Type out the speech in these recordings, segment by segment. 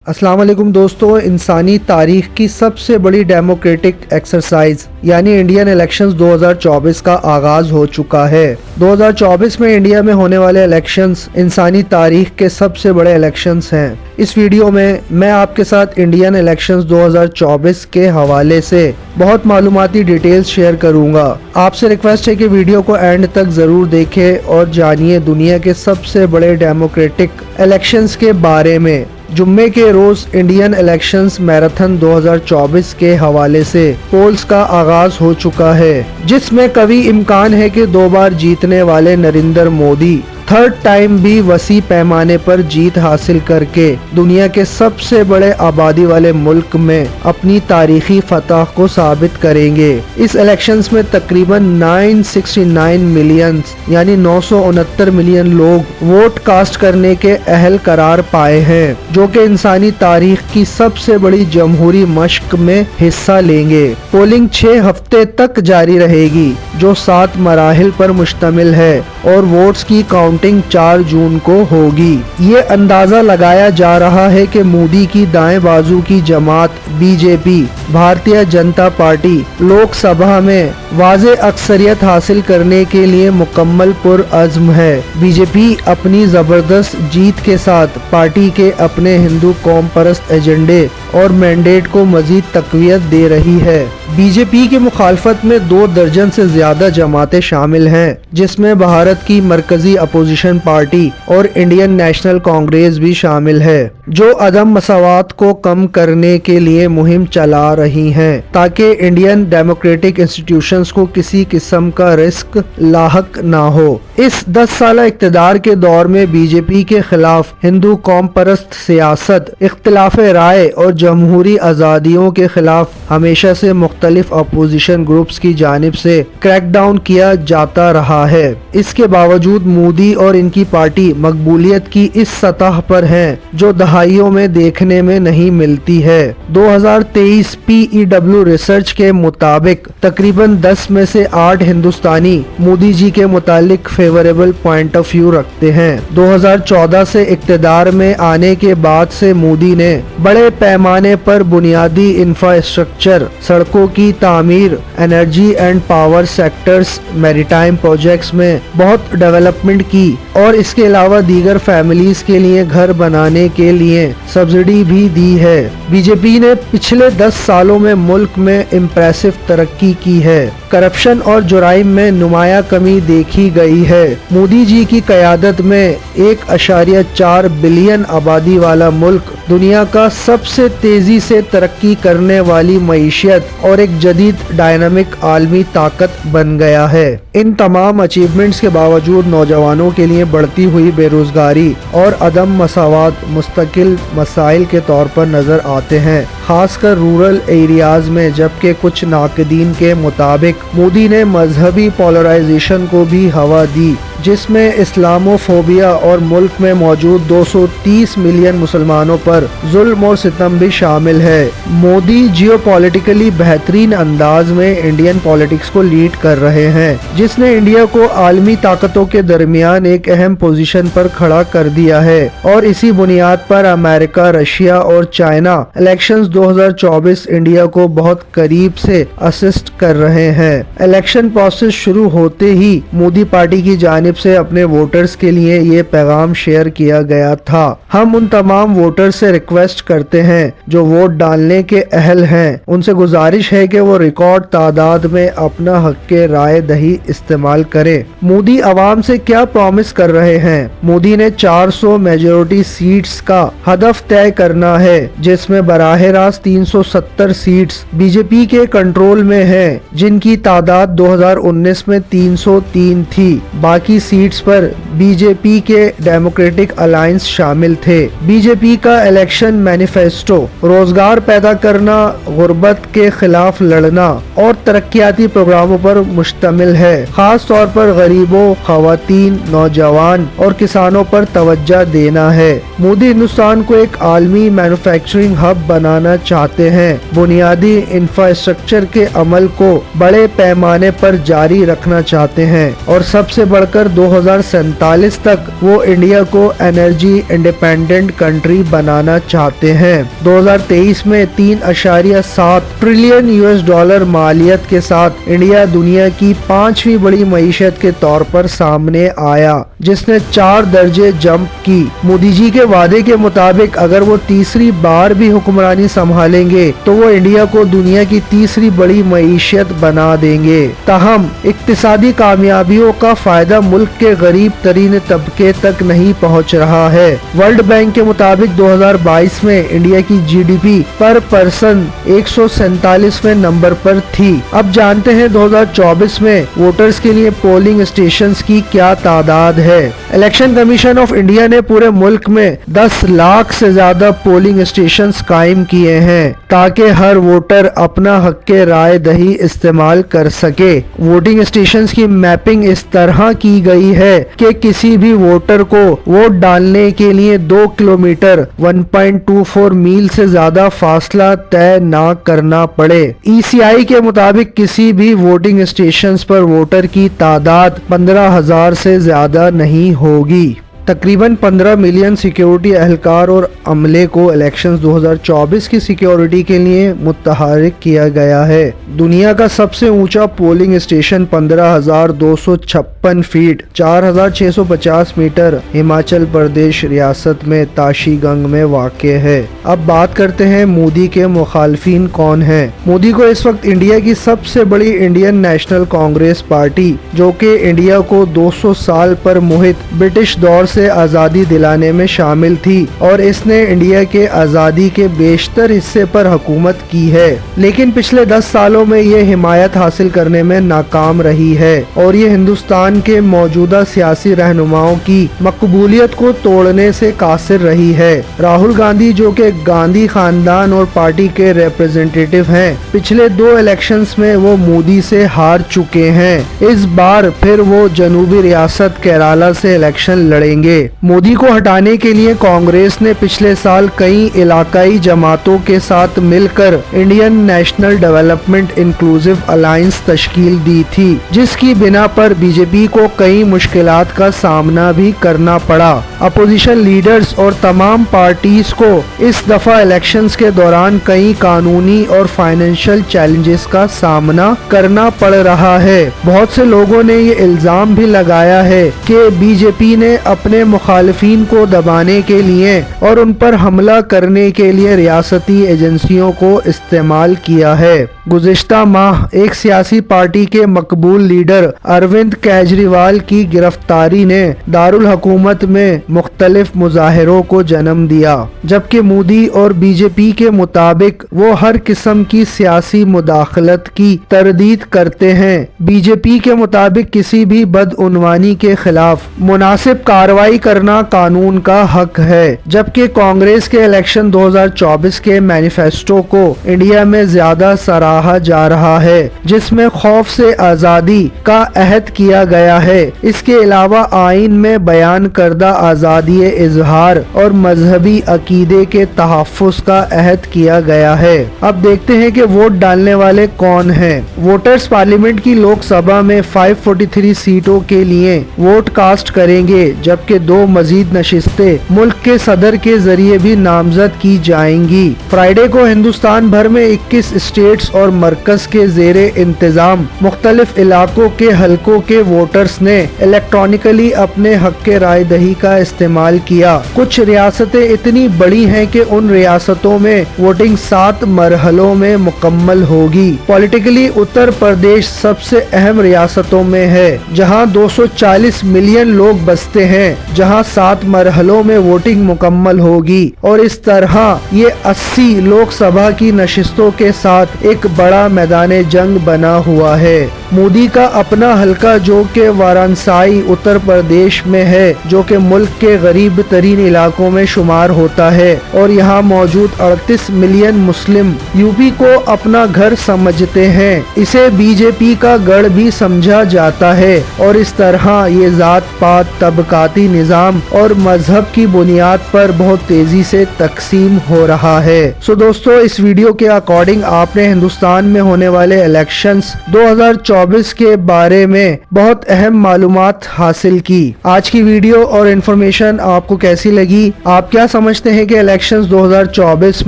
अस्सलाम वालेकुम दोस्तों, इंसानी तारीख की सबसे बड़ी डेमोक्रेटिक एक्सरसाइज यानी इंडियन इलेक्शंस 2024 का आगाज हो चुका है। 2024 में इंडिया में होने वाले इलेक्शंस इंसानी तारीख के सबसे बड़े इलेक्शंस हैं। इस वीडियो में मैं आपके साथ इंडियन इलेक्शंस 2024 के हवाले से बहुत मालूमाती डिटेल्स शेयर करूंगा। आपसे रिक्वेस्ट है कि वीडियो को एंड तक जरूर देखें और जानिए दुनिया के सबसे बड़े डेमोक्रेटिक इलेक्शंस के बारे में। जुम्मे के रोज इंडियन इलेक्शंस मैराथन 2024 के हवाले से पोल्स का आगाज हो चुका है, जिसमें कभी इम्कान है कि 2 बार जीतने वाले नरेंद्र मोदी थर्ड टाइम भी वसी पैमाने पर जीत हासिल करके दुनिया के सबसे बड़े आबादी वाले मुल्क में अपनी तारीखी फतह को साबित करेंगे। इस इलेक्शंस में तकरीबन 969 मिलियन यानी 969 मिलियन लोग वोट कास्ट करने के अहल करार पाए हैं, जो कि इंसानी तारीख की सबसे बड़ी जमहूरी मशक में हिस्सा लेंगे। पोलिंग 6 हफ्ते तक जारी रहेगी, जो 7 मराहिल पर मुश्तमिल है और वोट्स की काउंटिंग 4 जून को होगी। ये अंदाजा लगाया जा रहा है कि मोदी की दाएं बाजू की जमात बीजेपी भारतीय जनता पार्टी लोकसभा में वाज़े अक्सरियत हासिल करने के लिए मुकम्मल पुरअज़्म है। बीजेपी अपनी जबरदस्त जीत के साथ पार्टी के अपने हिंदू कौम परस्त एजेंडे और मैंडेट को मजीद तकवीत दे रही है। बीजेपी की मुखालफत में 2 दर्जन से ज्यादा जमातें शामिल हैं, जिसमें भारत की मरकजी अपोजिशन पार्टी और इंडियन नेशनल कांग्रेस भी शामिल है, जो अदम मसावात को कम करने के लिए मुहिम चला रही हैं, ताकि इंडियन डेमोक्रेटिक इंस्टीट्यूशंस को किसी किस्म का रिस्क लाहक ना हो। इस 10 साला इक़्तिदार के दौर में बीजेपी के खिलाफ हिंदू कौम परस्त सियासत, इख्तिलाफ राय और जमहूरी आज़ादियों के खिलाफ हमेशा से मुख्तलिफ अपोजिशन ग्रुप्स की जानिब से क्रैकडाउन किया जाता रहा है। इसके बावजूद मोदी और इनकी पार्टी मकबूलियत की इस सतह पर हैं, जो दहाइयों में देखने में नहीं मिलती है। 2023 PEW रिसर्च के मुताबिक तकरीबन 10 में से 8 हिंदुस्तानी मोदी जी के मुतालिक फेवरेबल पॉइंट ऑफ व्यू रखते हैं। 2014 से इक़्तिदार में आने के बाद से मोदी ने बड़े पैमाने पर बुनियादी इंफ्रास्ट्रक्चर, सड़कों की तामीर, energy and power sectors, maritime projects में बहुत डेवलपमेंट की और इसके अलावा दीगर फैमिलीज के लिए घर बनाने के लिए सब्सिडी भी दी है। बीजेपी ने पिछले 10 सालों में मुल्क में इम्प्रेसिव तरक्की की है। करप्शन और जुराइम में नुमाया कमी देखी गई है। मोदी जी की क़यादत में 1.4 बिलियन आबादी वाला मुल्क दुनिया का सबसे तेजी से तरक्की करने वाली मईशत और एक जदीद डायनामिक आलमी ताकत बन गया है। इन तमाम अचीवमेंट्स के बावजूद नौजवानों के लिए बढ़ती हुई बेरोजगारी और अदम मसावात मुस्तकिल मसाइल के तौर पर नजर आते हैं, खासकर रूरल एरियाज में। जबकि कुछ नाक़दीन के मुताबिक मोदी ने मजहबी पोलराइजेशन को भी हवा दी, जिसमें इस्लामोफोबिया और मुल्क में मौजूद 230 मिलियन मुसलमानों पर जुल्म और सितम भी शामिल है। मोदी जियोपॉलिटिकली बेहतरीन अंदाज में इंडियन पॉलिटिक्स को लीड कर रहे हैं, जिसने इंडिया को आलमी ताकतों के दरमियान एक अहम पोजीशन पर खड़ा कर दिया है। और इसी बुनियाद पर अमेरिका, रशिया और चाइना इलेक्शंस 2024 इंडिया को बहुत करीब से असिस्ट कर रहे हैं। इलेक्शन प्रोसेस शुरू होते ही मोदी पार्टी की जानिब से अपने वोटर्स के लिए ये पैगाम शेयर किया गया था। हम उन तमाम वोटर्स से रिक्वेस्ट करते हैं जो वोट डालने के अहल हैं, उनसे गुजारिश है कि वो रिकॉर्ड तादाद में अपना हक के राय दही इस्तेमाल करें। मोदी आवाम से क्या प्रॉमिस कर रहे हैं? मोदी ने 400 मेजोरिटी सीट्स का हदफ तय करना है, जिसमें बराह रास्त 370 सीट्स बीजेपी के कंट्रोल में हैं, जिनकी तादाद 2019 में 303 थी। बाकी सीट्स पर बीजेपी के डेमोक्रेटिक अलायंस शामिल थे। बीजेपी का इलेक्शन मैनिफेस्टो रोजगार पैदा करना, गुर्बत के खिलाफ लड़ना और तरक्याती प्रोग्रामों पर मुश्तमिल है। खास तौर पर गरीबों, खवातीन, नौजवान और किसानों पर तवज्जो देना है। मोदी हिंदुस्तान हिंदुस्तान को एक आलमी मैन्युफैक्चरिंग हब बनाना चाहते हैं, बुनियादी इंफ्रास्ट्रक्चर के अमल को बड़े पैमाने पर जारी रखना चाहते हैं और सबसे बढ़कर 2047 तक वो इंडिया को एनर्जी इंडिपेंडेंट कंट्री बनाना चाहते हैं। 2023 में 3.7 ट्रिलियन US$ मालियत के साथ इंडिया दुनिया की 5वीं बड़ी मईशत के तौर पर सामने आया, जिसने 4 दर्जे जंप की। मोदी जी के वादे के मुताबिक अगर वो तीसरी बार भी हुक्मरानी संभालेंगे तो वो इंडिया को दुनिया की तीसरी बड़ी मईशत बना देंगे। ताहम इक्तिसादी कामयाबियों का फायदा मुल्क के गरीब तरीन तबके तक नहीं पहुंच रहा है। वर्ल्ड बैंक के मुताबिक 2022 में इंडिया की GDP पर पर्सन 147वें नंबर पर थी। अब जानते हैं 2024 में वोटर्स के लिए पोलिंग स्टेशंस की क्या तादाद है। इलेक्शन कमीशन ऑफ इंडिया ने पूरे मुल्क में 10 लाख से ज्यादा पोलिंग स्टेशंस कायम किए हैं ताकि हर वोटर अपना हक के राय दही इस्तेमाल कर सके। वोटिंग स्टेशंस की मैपिंग इस तरह की गई है कि किसी भी वोटर को वोट डालने के लिए 2 किलोमीटर 1.24 मील से ज्यादा फासला तय ना करना पड़े। ECI के मुताबिक किसी भी वोटिंग स्टेशंस पर वोटर की तादाद 15,000 से ज्यादा नहीं होगी। तकरीबन 15 मिलियन सिक्योरिटी एहलकार और अमले को इलेक्शंस 2024 की सिक्योरिटी के लिए मुतहर्रिक किया गया है। दुनिया का सबसे ऊंचा polling station 15,256 feet 4,650 metre Himachal Pradesh रियासत में ताशीगंग में वाक़ है। अब बात करते हैं मोदी के मुखालफिन कौन हैं। मोदी को इस वक्त इंडिया की सबसे बड़ी इंडियन नेशनल कांग्रेस पार्टी, जो कि इंडिया को 200 साल पर मुहित ब्रिटिश दौर से आज़ादी दिलाने में शामिल थी और इसने इंडिया के आज़ादी के बेशतर हिस्से पर हुकूमत की है, लेकिन पिछले 10 सालों में ये हिमायत हासिल करने में नाकाम रही है और ये हिंदुस्तान के मौजूदा सियासी रहनुमाओं की मकबूलियत को तोड़ने से कासिर रही है। राहुल गांधी, जो कि गांधी खानदान और पार्टी के रिप्रेजेंटेटिव हैं, पिछले 2 इलेक्शंस में वो मोदी से हार चुके हैं। इस बार फिर वो जनूबी रियासत केरला से इलेक्शन लड़ेंगे। मोदी को हटाने के लिए कांग्रेस ने पिछले साल कई इलाकाई जमातों के साथ मिलकर Indian National Development Inclusive Alliance तश्कील दी थी, जिसकी बिना पर बीजेपी को कई मुश्किलात का सामना भी करना पड़ा। अपोजिशन लीडर्स और तमाम पार्टीज को इस दफा इलेक्शंस के दौरान कई कानूनी और फाइनेंशियल चैलेंजेस का सामना करना पड़ रहा है। बहुत से लोगों ने ये इल्जाम भी लगाया है कि बीजेपी ने अपने मुखालिफिन को दबाने के लिए और उन पर हमला करने के लिए रियासती एजेंसियों को इस्तेमाल किया है। गुज़िश्ता माह एक सियासी पार्टी के मकबूल लीडर अरविंद केजरीवाल की गिरफ्तारी ने दारुल हुकूमत में मुख्तलिफ मुजाहिरों को जन्म दिया, जबकि मोदी और बीजेपी के मुताबिक वो हर किस्म की सियासी मुदाखलत की तरदीद करते हैं। बीजेपी के मुताबिक किसी भी बदउनवानी के खिलाफ मुनासिब कार्रवाई करना कानून का हक है, जबकि कांग्रेस के इलेक्शन 2024 के मैनिफेस्टो को इंडिया में ज्यादा सराहा जा रहा है, जिसमें खौफ से आज़ादी का अहद किया गया है। इसके अलावा आइन में बयान करदा आज़ादी इजहार और मजहबी अकीदे के तहफ़्फ़ुज़ का अहद किया गया है। अब देखते हैं कि वोट डालने वाले कौन हैं। वोटर्स पार्लियामेंट की लोकसभा में 543 सीटों के लिए वोट कास्ट करेंगे, जबकि 2 मजीद नशिस्तें मुल्क के सदर के जरिए भी नामजद की जाएंगी। फ्राइडे को हिंदुस्तान भर में 21 स्टेट्स और मरकज के जेरे इंतजाम मुख्तलिफ इलाकों के हलकों के वोटर्स ने इलेक्ट्रॉनिकली अपने हक के राय दही का इस्तेमाल किया। कुछ रियासतें इतनी बड़ी हैं कि उन रियासतों में वोटिंग 7 मरहलों में मुकम्मल होगी। पॉलिटिकली उत्तर प्रदेश सबसे अहम रियासतों में है, जहां 240 मिलियन लोग बसते हैं, जहां 7 मरहलों में वोटिंग मुकम्मल होगी और इस तरह ये 80 लोकसभा की नशिस्तों के साथ एक बड़ा मैदान जंग बना हुआ है। मोदी का अपना हलका जो कि वाराणसी उत्तर प्रदेश में है, जो कि मुल्क के गरीब तरीन इलाकों में शुमार होता है और यहाँ मौजूद 38 मिलियन मुस्लिम यूपी को अपना घर समझते हैं। इसे बीजेपी का गढ़ भी समझा जाता है और इस तरह ये जात पात तबकाती عسکری نظام اور مذہب کی بنیاد پر بہت تیزی سے تقسیم ہو رہا ہے۔ سو دوستو، اس ویڈیو کے اکارڈنگ آپ نے ہندوستان میں ہونے والے الیکشنز 2024 کے بارے میں بہت اہم معلومات حاصل کی۔ آج کی ویڈیو اور انفارمیشن آپ کو کیسی لگی؟ آپ کیا سمجھتے ہیں کہ الیکشنز 2024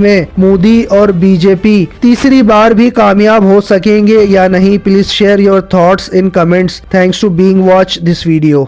میں مودی اور بی جے پی تیسری بار بھی کامیاب ہو سکیں گے یا نہیں؟ Please share your thoughts in comments. Thanks to being watch this video.